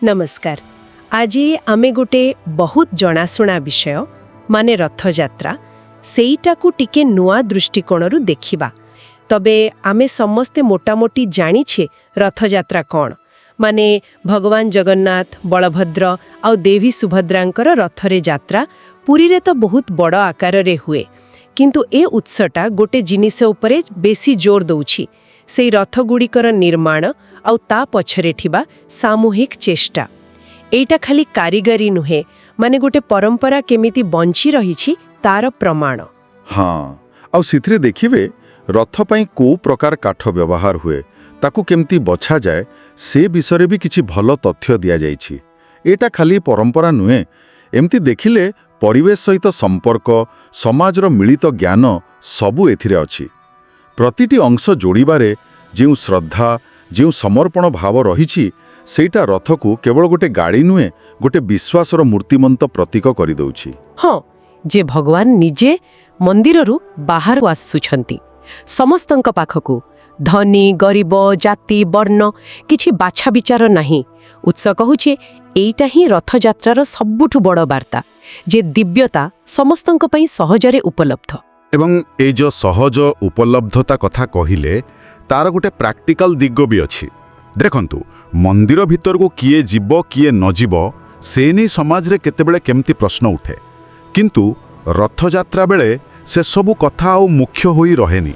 नमस्कार। आज आमे गोटे बहुत जनाशुना विषय माने रथयात्रा सेईटाकू टिके नुआ दृष्टिकोणरू देखिबा। तबे आमे समस्ते मोटामोटी जानिछे रथयात्रा कौन माने भगवान जगन्नाथ बलभद्र आउ देवी सुभद्रांकर रथरे यात्रा पुरी रे तो बहुत बड़ आकार रे हुए, किंतु ए उत्सटा गोटे जिनिस उपरे बेसी जोर दउछि, सेई रथगुड़िकर निर्माण आउ ता पछरे थिबा सामूहिक चेष्टा। एइटा खाली कारीगरी नुहे, माने गोटे परंपरा केमिति बंची रहिछि तार प्रमाण। हाँ, आउ सिथरे देखिबे रथ पई को प्रकार काठ व्यवहार हुए ताकू केमती बछा जाए से विषय भी किछि भल तथ्य दिया जाइछि। एटा खाली परंपरा नुहे, एमती देखिले परिवेश सहित संपर्क समाजर मिलित ज्ञान सबु एथिरे अछि। प्रतिटी अंश जोड़िबारे जेउ श्रद्धा जेउ समर्पण भाव रहिछि सेटा रथकू केवल गोटे गाड़ी नुहे, गोटे विश्वासर मूर्तिमंत प्रतीक करि दउछि। हाँ, जे भगवान निजे मंदिररू बाहर आसुछंती समस्तंक पाखकू, धनी गरीब जाति वर्ण किछि बाछा विचार नाही। उत्स कहूछे एइटा ही रथयात्रार सबुठु बड़ वार्ता, जे दिव्यता समस्तंक पई सहजरे उपलब्ध। एवं ए जो सहज उपलब्धता कथा कहिले तार गोटे प्रैक्टिकल दिग भी अच्छी। देखंतु मंदिर भीतर को किए जीव किए न जीव से नहीं समाज रे केतेबेले केमती प्रश्न उठे, किंतु रथयात्रा बेले से सबु कथा आउ मुख्य होई रहेनी।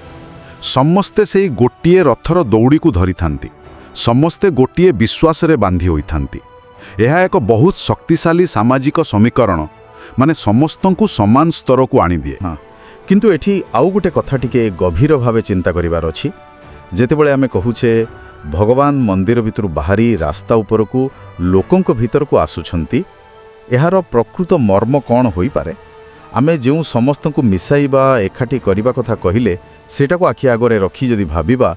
समस्ते से गोटिए रथर दौड़ी को धरी थांती, समस्ते गोटिए विश्वास रे बांधी होई थांती। यह एक बहुत शक्तिशाली सामाजिक समीकरण, माने समस्तंकु समान स्तर को आनी दिए। हाँ, किंतु एठी आउ गोटे कथा टिके गभीर भावे चिंता करिवार अछि। जेतेबेले आमे कहूछे भगवान मंदिर भितरु बाहरी रास्ता उपरकू लोकंक भीतर को आसुछंती, एहार प्रकृत मर्म कौन होई पारे? आमे जेउ समस्तंकु मिसाइबा एकाठी करिबा कथा कहिले सेटाको आखि आगरे रखी जदि भाबिबा,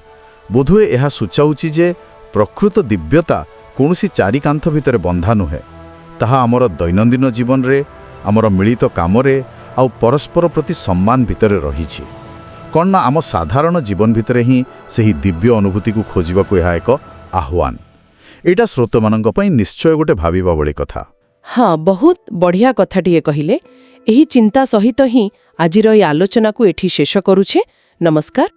बोधुए एहा सूचाउछि जे प्रकृत दिव्यता कोनोसी चारि कांथ भितर बंधा नुहे, ताहा आमर दैनंदिन जीवन रे आमर मिलित कामरे आउ परस्पर प्रति सम्मान भितर रहिछि। कौन ना आम साधारण जीवन भितर ही सही दिव्य अनुभूति को खोजिबा को यह एक आह्वान। एटा श्रोत मानक पई निश्चय गोटे भाबिबा बळी कथा। हाँ, बहुत बढ़िया कथाटिए कहिले। एही चिंता सहित ही आजिर ए आलोचना को एठी शेष करूछे। नमस्कार।